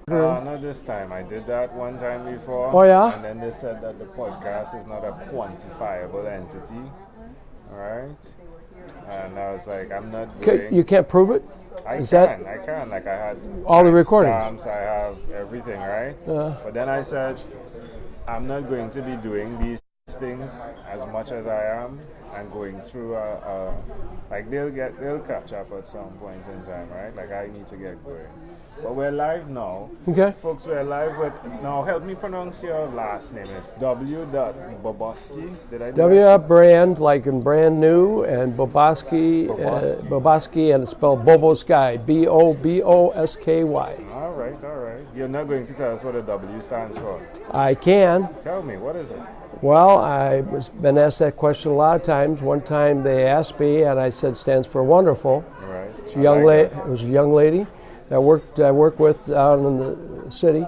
Not this time. I did that one time before. Oh, yeah? And then they said that the podcast is not a quantifiable entity. All right. And I was like, I'm not doing. You can't prove it? I Is can. that I can. Like I had all the recordings? stamps, I have everything, right? But then I said, I'm not going to be doing these things as much as I am and going through like they'll catch up at some point in time, right? Like I need to get going. But we're live now. Okay. Folks, we're live with now help me pronounce your last name. It's Bobosky. Did I do W brand, like in brand new, and Bobosky, Bobosky, and it's spelled Bobosky, Bobosky. All right. You're not going to tell us what a W stands for. I can. Tell me, what is it? Well, been asked that question a lot of times. One time they asked me, and I said stands for wonderful. Right. It's a young lady. It was a young lady that I worked with down in the city,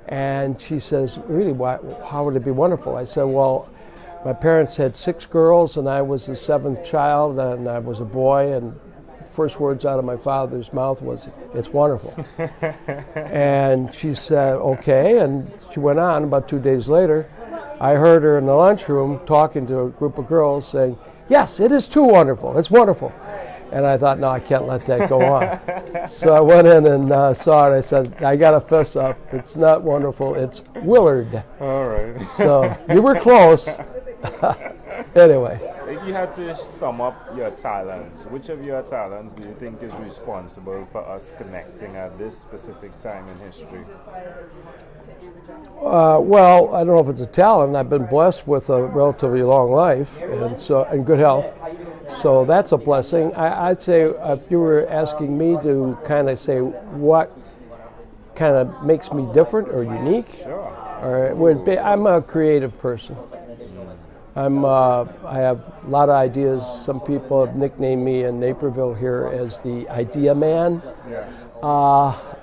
and she says, "Really, how would it be wonderful?" I said, "Well, my parents had 6 girls, and I was the 7th child, and I was a boy, and first words out of my father's mouth was, 'It's wonderful.'" And she said, "Okay," and she went on. About 2 days later, I heard her in the lunchroom talking to a group of girls saying, "Yes, it is too wonderful. It's wonderful." And I thought, no, I can't let that go on. So I went in and saw it. I said, "I got to fess up. It's not wonderful. It's Willard." All right. So you were close. Anyway. If you had to sum up your talents, which of your talents do you think is responsible for us connecting at this specific time in history? Well, I don't know if it's a talent. I've been blessed with a relatively long life and good health. So that's a blessing. I'd say if you were asking me to kind of say what kind of makes me different or unique, Sure. or it would be, I'm a creative person. I have a lot of ideas. Some people have nicknamed me in Naperville here as the Idea Man. Yeah.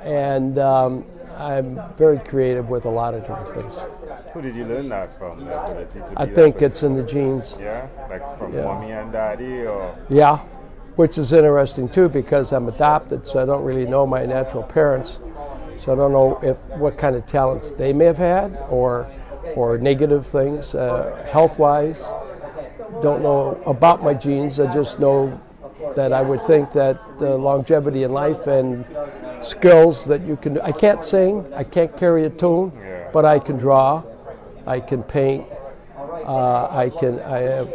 And I'm very creative with a lot of different things. Who did you learn that from? The ability to I be think that it's in the genes. Yeah, like from Yeah. mommy and daddy, or Yeah, which is interesting too because I'm adopted, so I don't really know my natural parents. So I don't know what kind of talents they may have had or negative things, health-wise. Don't know about my genes. I just know that I would think that longevity in life and skills that you can do. I can't sing, I can't carry a tune, but I can draw, I can paint, I have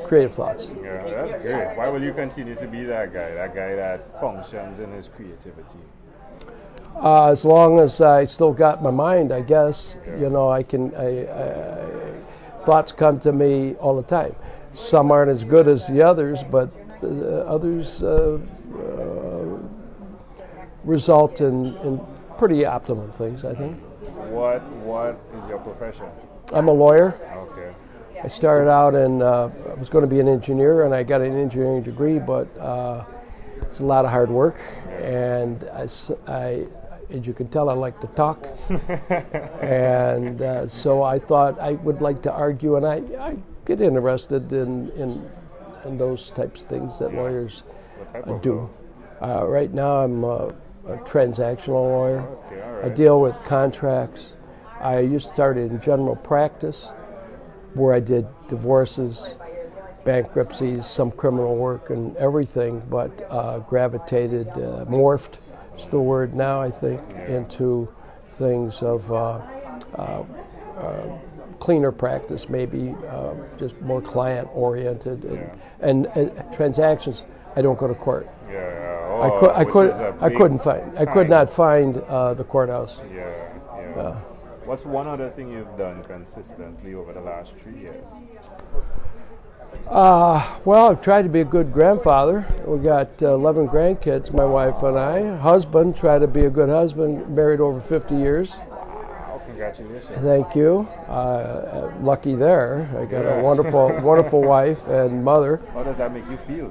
creative thoughts. yeah, that's good. Why will you continue to be that guy that functions in his creativity? As long as I still got my mind, I guess, you know, thoughts come to me all the time. Some aren't as good as the others, but the others result in pretty optimum things, I think. What is your profession? I'm a lawyer. Okay. I started out I was going to be an engineer, and I got an engineering degree, but it's a lot of hard work, and as you can tell, I like to talk, and so I thought I would like to argue, and I get interested in those types of things that lawyers What type of do. Right now, I'm a transactional lawyer. Okay, all right. I deal with contracts. I used to start in general practice, where I did divorces, bankruptcies, some criminal work, and everything, but morphed, is the word now, I think, into things of cleaner practice, maybe just more client-oriented, and transactions. I don't go to court. I could not find the courthouse. Yeah. What's one other thing you've done consistently over the last 3 years? Well, I've tried to be a good grandfather. We got 11 grandkids, my wife and I. Husband, try to be a good husband, married over 50 years. Wow, congratulations. Thank you. Lucky there. I got a wonderful wife and mother. How does that make you feel?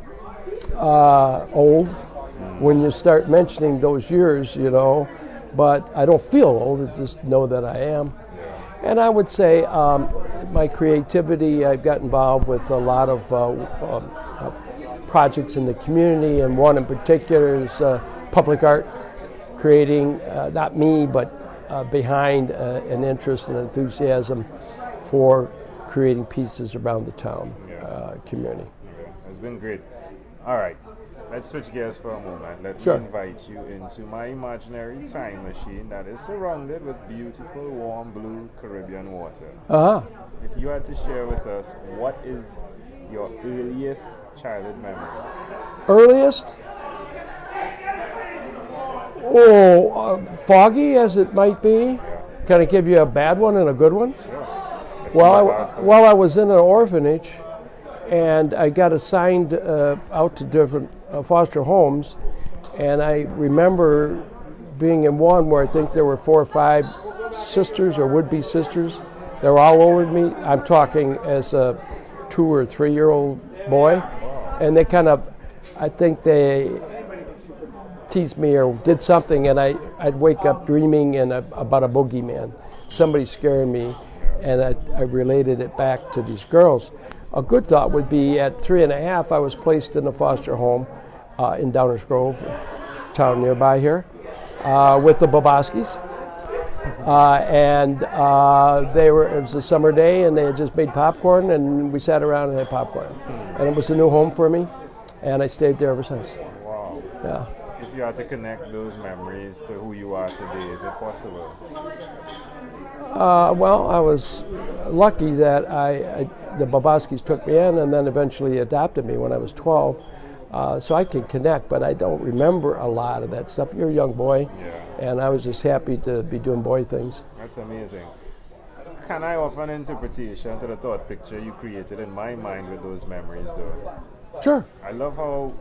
Old. When you start mentioning those years, you know, but I don't feel old, I just know that I am. And I would say my creativity, I've got involved with a lot of projects in the community, and one in particular is public art creating, not me, but behind an interest and enthusiasm for creating pieces around the town community. Okay. It's been great. All right, let's switch gears for a moment. Let Sure. me invite you into my imaginary time machine that is surrounded with beautiful, warm, blue Caribbean water. Uh-huh. If you had to share with us, what is your earliest childhood memory? Earliest? Oh, foggy as it might be. Can I give you a bad one and a good one? Sure. Well, I was in an orphanage, and I got assigned out to different foster homes, and I remember being in one where I think there were 4 or 5 sisters or would-be sisters. They were all over me. I'm talking as a 2 or 3-year-old boy, and they kind of, I think they teased me or did something, and I'd wake up dreaming about a boogeyman, somebody scaring me, and I related it back to these girls. A good thought would be at 3 and a half, I was placed in a foster home in Downers Grove, a town nearby here, with the Boboskys. And it was a summer day, and they had just made popcorn, and we sat around and had popcorn. And it was a new home for me, and I stayed there ever since. Wow. Yeah. If you had to connect those memories to who you are today, is it possible? Well, I was lucky that the Boboskys took me in and then eventually adopted me when I was 12. So I can connect, but I don't remember a lot of that stuff. You're a young boy, and I was just happy to be doing boy things. That's amazing. Can I offer an interpretation to the thought picture you created in my mind with those memories, though? Sure. I love how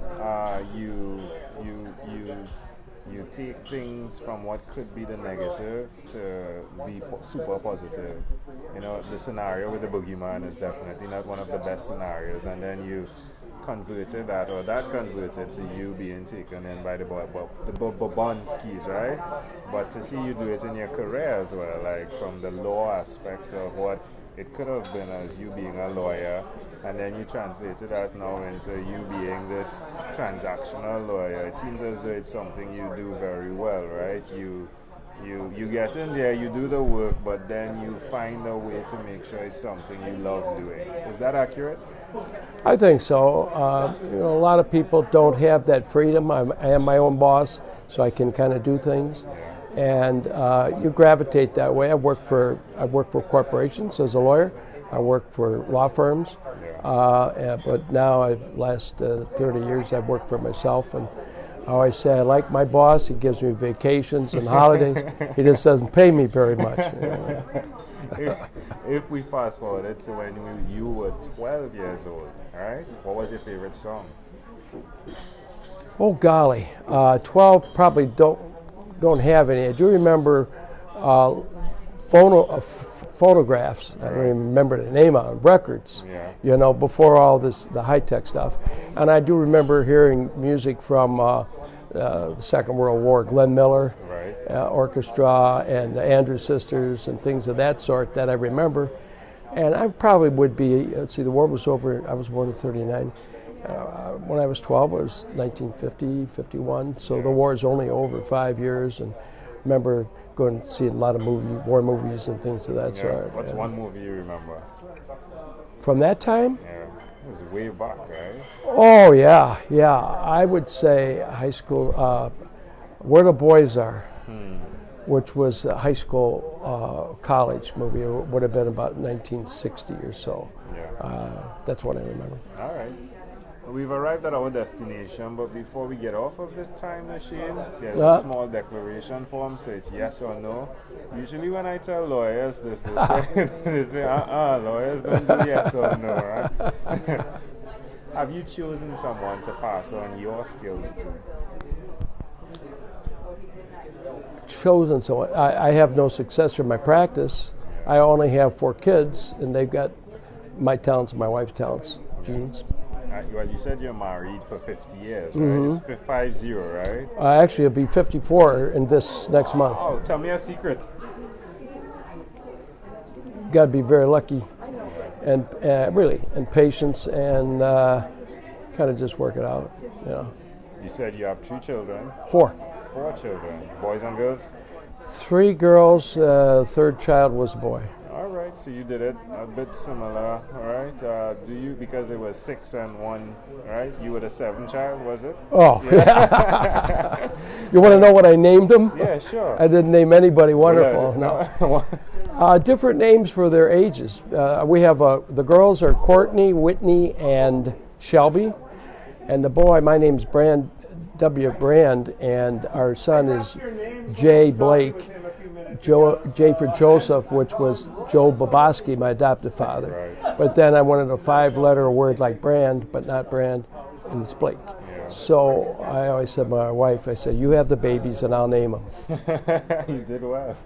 you take things from what could be the negative to be super positive. You know, the scenario with the boogeyman is definitely not one of the best scenarios, and then you converted that, or that converted to you being taken in by the Bobonskis, right? But to see you do it in your career as well, like from the law aspect of what it could have been as you being a lawyer, and then you translated that now into you being this transactional lawyer. It seems as though it's something you do very well, right? You get in there, you do the work, but then you find a way to make sure it's something you love doing. Is that accurate? I think so. A lot of people don't have that freedom. I am my own boss, so I can kind of do things, and you gravitate that way. I work for corporations as a lawyer. I work for law firms, but now last 30 years I've worked for myself, and I always say I like my boss. He gives me vacations and holidays. He just doesn't pay me very much. If we fast forward to when you were 12 years old, right? What was your favorite song? Oh golly, 12 probably don't have any. I do remember phonographs. I don't even remember the name of them, records. You know, before all the high-tech stuff. And I do remember hearing music from the Second World War, Glenn Miller Orchestra and the Andrews Sisters and things of that sort that I remember. And I probably would be, let's see, the war was over, I was born in 39. When I was 12, it was 1950, 51. So the war is only over 5 years. And I remember going to see a lot of war movies and things of that sort. What's one movie you remember? From that time? Yeah, it was way back, right? Oh, yeah. I would say high school, Where the Boys Are, which was a high school college movie. It would have been about 1960 or so. That's what I remember. All right. We've arrived at our destination, but before we get off of this time machine, there's a small declaration form, so it's yes or no. Usually when I tell lawyers this, they say, lawyers don't do yes or no, right? Have you chosen someone to pass on your skills to? Chosen someone. I have no successor in my practice. I only have 4 kids, and they've got my talents and my wife's talents, genes. Well, you said you're married for 50 years, right? It's 50, right? Actually, it'll be 54 in this next month. Oh, tell me a secret. Got to be very lucky, and really, and patience, and kind of just work it out. You said you have 2 children. 4. 4 children, boys and girls? 3 girls, third child was a boy. All right, so you did it a bit similar, all right? Do you, because it was 6 and 1, right? You were the 7th child, was it? Oh, yeah. You want to know what I named them? Yeah, sure. I didn't name anybody wonderful, no. Different names for their ages. We have the girls are Courtney, Whitney, and Shelby, and the boy, my name's W. Brand, and our son is J. Blake. J for Joseph, which was Joe Bobosky, my adopted father. Right. But then I wanted a 5-letter word like Brand, but not Brand, and it's Blake. Yeah. So I always said to my wife, I said, you have the babies and I'll name them. You did well.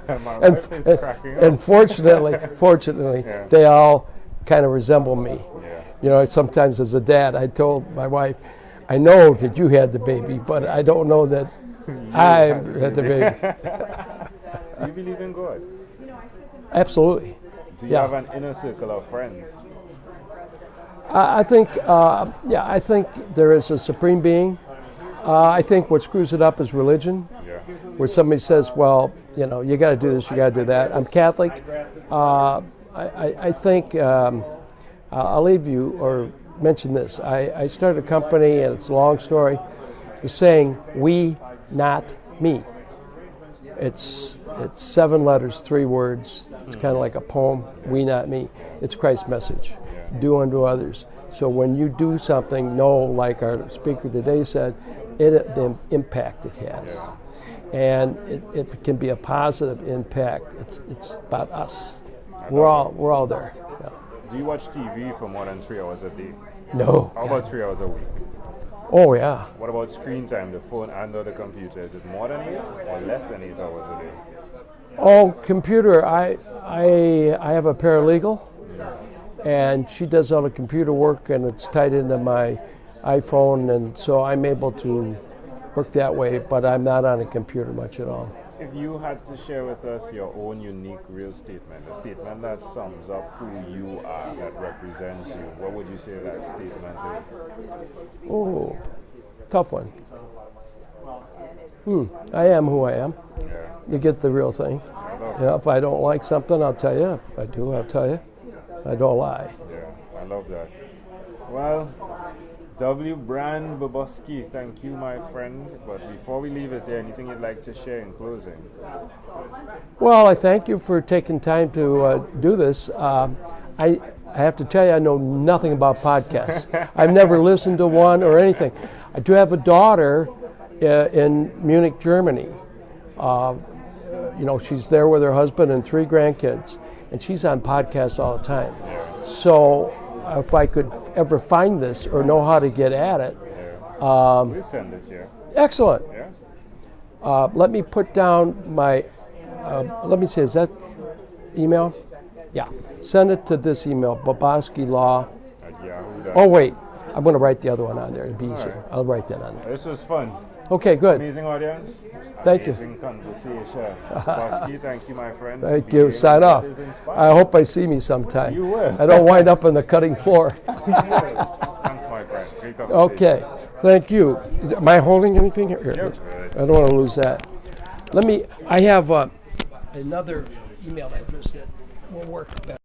My wife is cracking up. And fortunately, yeah. they all kind of resemble me. Yeah. You know, sometimes as a dad, I told my wife, I know that you had the baby, but I don't know that I had the baby. Do you believe in God? Absolutely. Do you have an inner circle of friends? I think there is a supreme being. I think what screws it up is religion, where somebody says, well, you know, you got to do this, you got to do that. I'm Catholic. I think I'll leave you or mention this. I started a company, and it's a long story. The saying, we, not me. It's 7 letters, 3 words. It's kind of like a poem, we, not me. It's Christ's message. Do unto others. So when you do something, know, like our speaker today said, the impact it has. And it can be a positive impact. It's about us. We're all there. Yeah. Do you watch TV for more than 3 hours a day? No. How about 3 hours a week? Oh, yeah. What about screen time, the phone and or the computer? Is it more than 8 or less than 8 hours a day? Oh, computer. I have a paralegal, and she does all the computer work, and it's tied into my iPhone, and so I'm able to work that way, but I'm not on a computer much at all. If you had to share with us your own unique real statement, a statement that sums up who you are, that represents you, what would you say that statement is? Oh, tough one. I am who I am. Yeah. You get the real thing. You know, if I don't like something, I'll tell you. If I do, I'll tell you. I don't lie. Yeah, I love that. Well, W. Brand Bobosky, thank you, my friend. But before we leave, is there anything you'd like to share in closing? Well, I thank you for taking time to do this. I have to tell you, I know nothing about podcasts. I've never listened to one or anything. I do have a daughter in Munich, Germany. You know, she's there with her husband and 3 grandkids, and she's on podcasts all the time. So if I could ever find this or know how to get at it, we'll send it here. Excellent. Yeah. Let me put down my. Let me see. Is that email? Yeah. Send it to this email, BoboskyLaw. Oh wait, I'm going to write the other one on there. It'd be easier. Right. I'll write that on there. This was fun. Okay, good. Amazing audience. Thank you. Amazing conversation. Bobosky, thank you, my friend. Thank you. Sign off. I hope I see me sometime. You will. I don't wind up on the cutting floor. You will. Thanks, my friend. Great conversation. Okay. Thank you. Am I holding anything here? Yep. I don't want to lose that. I have another email address that will work better.